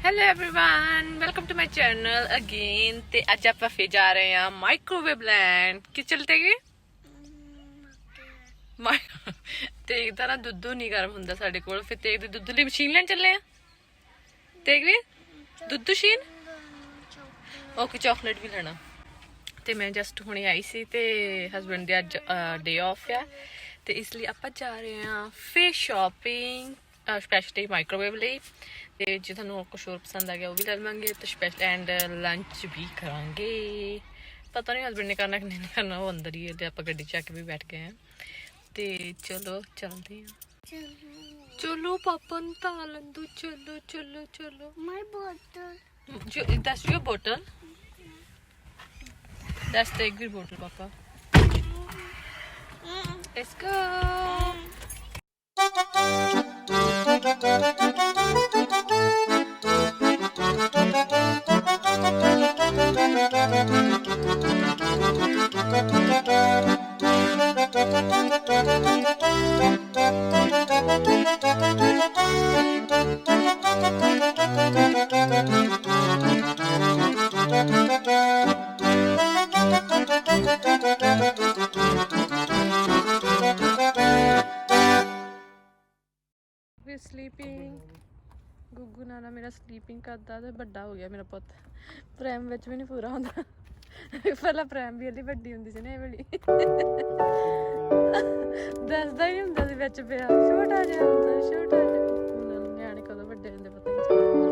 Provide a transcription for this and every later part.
Hello everyone, welcome to my channel again. ते अज आप फिर जा रहे हैं माइक्रोवेव लैंड कि चलते गए ते एक ना दुद्धू नहीं गर्म हुंदा साडे कोल, फिर तेग दी दुद्धू ली मशीन लैन चले हैं। तेग दी दुद्धू मशीन ओके, चॉकलेट भी लेना। ते मैं जस्ट हुणे आई सी ते हसबैंड दे अज डे ऑफ है ते इसलिए आप जा रहे हैं फिर शॉपिंग स्पैशली माइक्रोवेव ਲਈ। ਤੇ ਜੇ ਤੁਹਾਨੂੰ ਕੁਝ ਹੋਰ ਪਸੰਦ ਆ ਗਿਆ ਉਹ ਵੀ ਲੈ ਲਵਾਂਗੇ ਤੇ ਸਪੈਸ਼ਲ ਐਂਡ ਲੰਚ ਵੀ ਕਰਾਂਗੇ। ਪਤਾ ਨਹੀਂ ਹਸਬੈਂਡ ਨੇ ਕਰਨਾ ਕਿ ਨਹੀਂ ਕਰਨਾ, ਉਹ ਅੰਦਰ ਹੀ ਹੈ ਤੇ ਆਪਾਂ ਗੱਡੀ 'ਚ ਆ ਕੇ ਵੀ ਬੈਠ ਗਏ ਹਾਂ। ਤੇ ਚਲੋ ਚੱਲਦੇ ਹਾਂ। ਚਲੋ ਪਾਪਾ ਨੂੰ ਤਾਂ ਲੰਦੂ, ਚਲੋ ਚਲੋ ਚਲੋ। My bottle. That's your bottle? That's the big bottle, Papa. Let's go. Sleeping गुगू नाना मेरा स्लीपिंग करता तो बड़ा हो गया मेरा पुत। प्रैम विच भी नहीं पूरा होंदा। पहला प्रैम भी अली वड्डी हुंदी सी ना, ये वाली दसदा ही हुंदा सी विच पिया, छोटा जिहा हुंदा, छोटा जिहा। न्याणे कदों वड्डे हुंदे पता नहीं चलदा।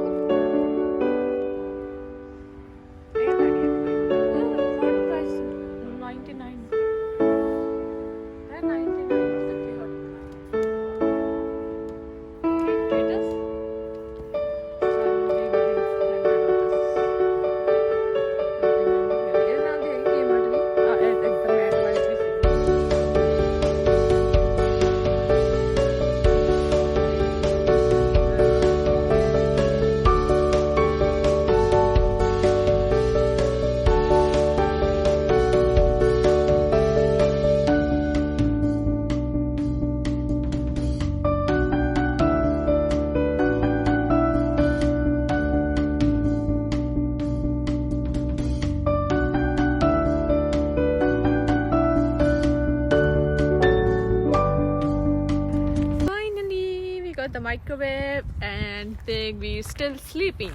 The microwave and Pig we still sleeping.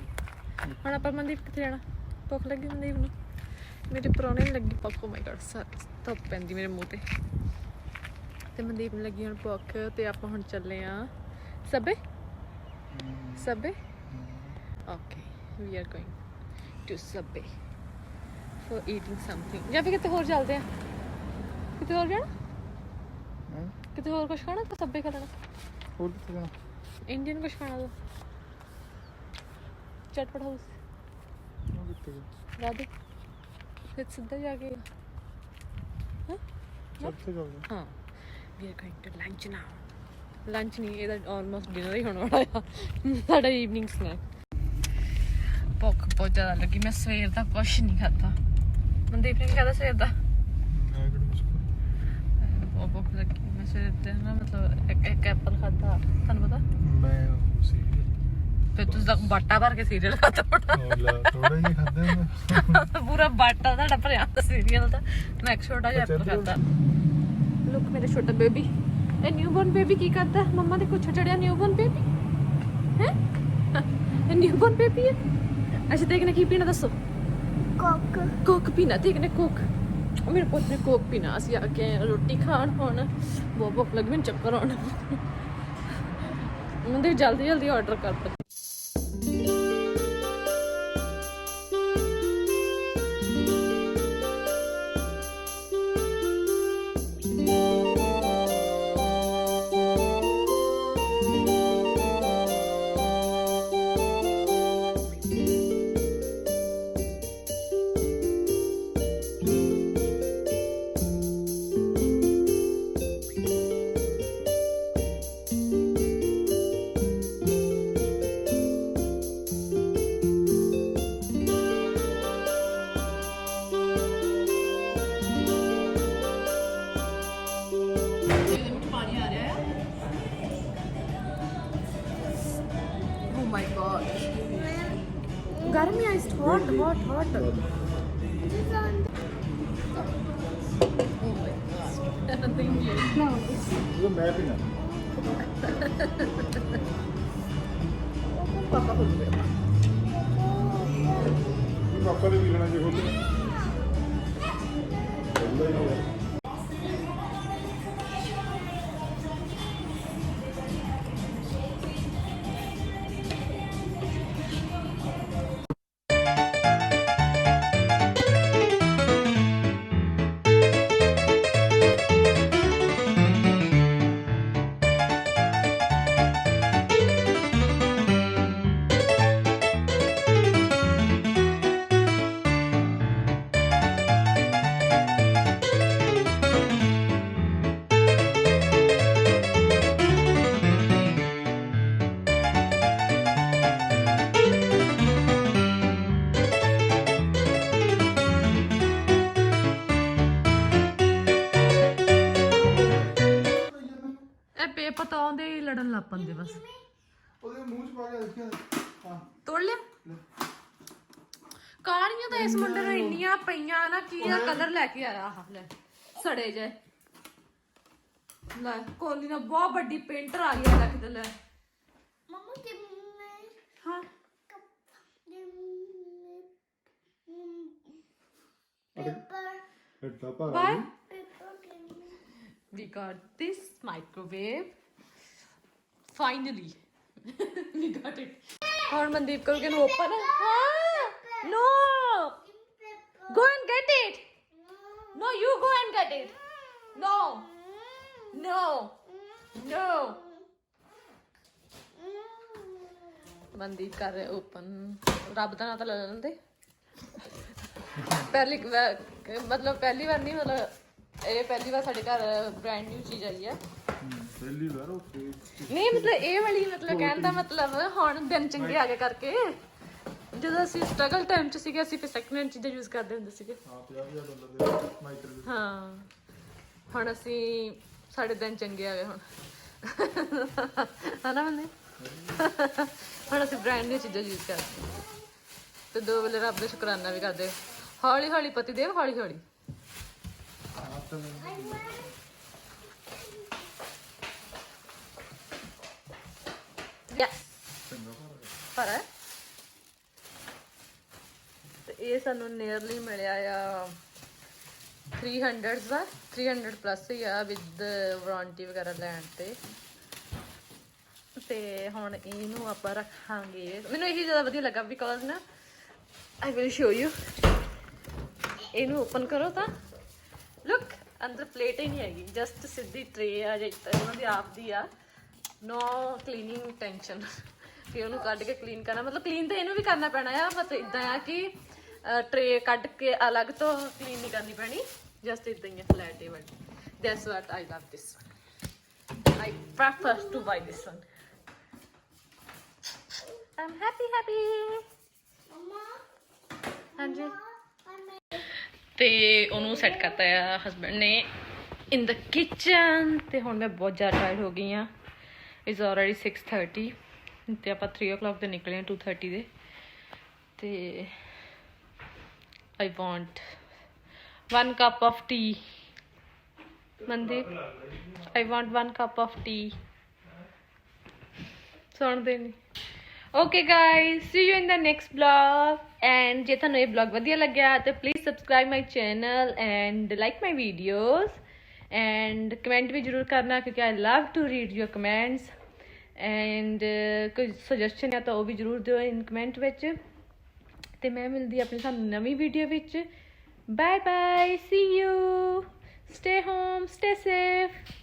ਹੁਣ ਆਪਾਂ ਮਨਦੀਪ ਕਿੱਥੇ ਜਾਣਾ? ਭੁੱਖ ਲੱਗੀ ਮਨਦੀਪ ਨੂੰ, ਮੇਰੇ ਪਰੌਣੇ ਨੂੰ ਲੱਗੀ ਭੁੱਖ। ਓ ਮਾਈ ਗॉड, ਧੁੱਪ ਪੈਂਦੀ ਮੇਰੇ ਮੂੰਹ ਤੇ ਮਨਦੀਪ ਨੂੰ ਲੱਗੀ ਹੁਣ ਭੁੱਖ ਤੇ ਆਪਾਂ ਹੁਣ ਚੱਲੇ ਆ Subway okay, we are going to Subway for eating something. ਜਾਂ ਫਿਰ ਕਿਤੇ ਹੋਰ ਚੱਲਦੇ ਆ, ਕਿਤੇ ਹੋਰ ਜਾਣਾ, ਕਿਤੇ ਹੋਰ ਕੁਝ ਖਾਣਾ ਤਾਂ ਸਬੇ ਖਾ ਲੈਣਾ। ਹੋਰ ਕਿੱਥੇ ਜਾਣਾ? इंडियन कुछ खाना दो, चटपट हाउस राधे फिर सीधा जाके हाँ we are going to lunch now. Lunch नहीं, ये ऑलमोस्ट डिनर ही होने वाला है साडा इवनिंग स्नैक। भुख बहुत ज़्यादा लगी, मैं सवेर दा कुछ नहीं खाता। मनदीप ने कहता सवेर दा बहुत भुख लगी। मैं सवेर दा ना मतलब एक एप्पल खाता, थानू पता फिर तुझा बाटा भर के सीरियल खाता थोड़ा ही खाते पूरा बाटा दा भरिया होंदा सीरियल दा। मैं एक छोटा जिहा एप्पल खाता। लुक मेरे छोटा बेबी, ए न्यूबॉर्न बेबी की करदा? मम्मा दे कुछ चढ़िया न्यूबॉर्न बेबी है, ए न्यूबॉर्न बेबी है। अच्छा देखने की पीना दसो? कोक। कोक पीना? देखने कोक, मेरे पुत ने कोक पीना। असीं आके रोटी खाण हुण बहुत भुख लगी, मैनूं चक्कर आउण। मुझे जल्दी जल्दी ऑर्डर कर दो। my gosh. गर्म या इट्स हॉट हॉट हॉट मैं पीना पापा को दे पापा ने पी लेना जो होते हैं ਪਤਾ ਆਉਂਦੇ ਹੀ ਲੜਨ ਲੱਗ ਪੰਦੇ ਬਸ ਉਹਦੇ ਮੂੰਹ ਚ ਪਾ ਕੇ ਦੇਖਿਆ ਹਾਂ ਤੋੜ ਲਿਆ ਕਾਲੀਆਂ ਤਾਂ ਇਸ ਮੁੰਡੇ ਨੂੰ ਇੰਨੀਆਂ ਪਈਆਂ ਨਾ ਕੀ ਆ ਕਲਰ ਲੈ ਕੇ ਆਇਆ ਆਹ ਲੈ ਸੜੇ ਜੇ ਲੈ ਕੋਲੀ ਨਾਲ ਬਹੁਤ ਵੱਡੀ ਪੇਂਟਰ ਆ ਗਈ ਲੈ ਕਿਤੇ ਲੈ ਮਮਾ ਕਿੰਨੇ ਹਾਂ ਪੇਪਰ ਇੱਟਾ ਪਾ ਬਾਏ ਪੇਪਰ ਕਿੰਨੇ we got this microwave finally we got it ਹੁਣ ਮਨਦੀਪ ਕਰੂਗੇ ਨੂੰ ਓਪਨ ਹਾਂ no go and get it no you go and get it no no no Mandeep ਕਰ ਰਿਹਾ ਓਪਨ ਰੱਬ ਦਾ ਨਾਂ ਤਾਂ ਲੈ ਲੈਂਦੇ ਪਹਿਲੀ ਮਤਲਬ ਪਹਿਲੀ ਵਾਰ ਨਹੀਂ ਮਤਲਬ ਇਹ ਪਹਿਲੀ ਵਾਰ ਸਾਡੇ ਘਰ ਬ੍ਰਾਂਡ ਨਿਊ ਚੀਜ਼ ਆਈ ਹੈ ਪਹਿਲੀ ਵਾਰ ਓਕੇ ਨਹੀਂ ਮਤਲਬ ਇਹ ਵਾਲੀ ਮਤਲਬ ਕਹਿਣ ਦਾ ਮਤਲਬ ਹੁਣ ਦਿਨ ਚੰਗੇ ਆ ਗਏ ਕਰਕੇ ਜਦੋਂ ਅਸੀਂ ਸਟਰਗਲ ਟਾਈਮ ਚ ਸੀਗੇ ਅਸੀਂ ਫਿਰ ਸੈਕਿੰਡ ਹੈਂਡ ਚੀਜ਼ਾਂ ਯੂਜ਼ ਕਰਦੇ ਹੁੰਦੇ ਸੀਗੇ ਹਾਂ $50,000 ਦੇ ਮਾਈਕਰੋਵੇਵ ਹਾਂ ਹੁਣ ਅਸੀਂ ਸਾਡੇ ਦਿਨ ਚੰਗੇ ਆ ਗਏ ਹੁਣ ਹਨਾ ਮੰਨੇ ਹੁਣ ਅਸੀਂ ਬ੍ਰਾਂਡ ਨਿਊ ਚੀਜ਼ਾਂ ਯੂਜ਼ ਕਰਦੇ ਤੇ ਦੋ ਵੇਲੇ ਰੱਬ ਦਾ ਸ਼ੁਕਰਾਨਾ ਵੀ ਕਰਦੇ ਹੌਲੀ ਹੌਲੀ ਪਤੀ ਦੇਵ ਹੌਲੀ ਹੌਲੀ ਯੈਸ ਪਰ ਹੈ ਤੇ ਇਹ ਸਾਨੂੰ ਨੀਅਰਲੀ ਮਿਲਿਆ ਆ 300 ਦਾ 300 ਪਲੱਸ ਹੀ ਆ ਵਿਦ ਵਾਰੰਟੀ ਵਗੈਰਾ ਲੈਣ ਤੇ ਹੁਣ ਇਹਨੂੰ ਆਪਾਂ ਰੱਖਾਂਗੇ ਮੈਨੂੰ ਇਹੀ ਜ਼ਿਆਦਾ ਵਧੀਆ ਲੱਗਾ ਬਿਕੋਜ਼ ਨਾ ਆਈ ਵਿਲ ਸ਼ੋ ਯੂ ਇਹਨੂੰ ਓਪਨ ਕਰੋ ਤਾਂ ਲੁੱਕ ਅੰਦਰ ਪਲੇਟ ਹੀ ਨਹੀਂ ਹੈਗੀ ਜਸਟ ਸਿੱਧੀ ਟਰੇ ਆ ਜਿੱਦਾਂ ਉਹਨਾਂ ਦੀ ਆਪ ਦੀ ਆ ਨੋ ਕਲੀਨਿੰਗ ਟੈਨਸ਼ਨ ਕਿ ਉਹਨੂੰ ਕੱਢ ਕੇ ਕਲੀਨ ਕਰਨਾ ਮਤਲਬ ਕਲੀਨ ਤਾਂ ਇਹਨੂੰ ਵੀ ਕਰਨਾ ਪੈਣਾ ਆ ਬਸ ਇਦਾਂ ਆ ਕਿ ਟਰੇ ਕੱਢ ਕੇ ਅਲੱਗ ਤੋਂ ਕਲੀਨ ਨਹੀਂ ਕਰਨੀ ਪੈਣੀ ਜਸਟ ਇਦਾਂ ਹੀ ਆ flat table that's what I love this one I prefer to buy this one I'm happy ਮਮਾ ਹਾਂਜੀ ਤੇ ਉਹਨੂੰ ਸੈੱਟ ਕਰਤਾ ਆ ਹਸਬੈਂਡ ਨੇ ਇਨ ਦ ਕਿਚਨ ਤੇ ਹੁਣ ਮੈਂ ਬਹੁਤ ਜ਼ਿਆਦਾ ਟਾਇਰਡ ਹੋ ਗਈ ਆ ਇਟਸ ਆਲਰੇਡੀ 6:30 ਤੇ ਆਪਾਂ 3 o'clock ਤੇ ਨਿਕਲੇ ਆ 2:30 ਦੇ ਤੇ I want 1 cup of tea Mandeep I want 1 cup of tea ਸੁਣਦੇ ਨਹੀਂ okay guys see you in the next vlog and ਜੇ ਤੁਹਾਨੂੰ ਇਹ ਵਲੌਗ ਵਧੀਆ ਲੱਗਿਆ ਤਾਂ please subscribe my channel and like my videos and comment ਵੀ ਜ਼ਰੂਰ ਕਰਨਾ ਕਿਉਂਕਿ I love to read your comments and ਕੋਈ ਸੁਜੈਸ਼ਨ ਹੈ ਤਾਂ ਉਹ ਵੀ ਜ਼ਰੂਰ ਦਿਓ ਇਨ ਕਮੈਂਟ ਵਿੱਚ ਤੇ ਮੈਂ ਮਿਲਦੀ ਆਪਣੀ ਸਾਨੂੰ ਨਵੀਂ ਵੀਡੀਓ ਵਿੱਚ bye bye see you stay home stay safe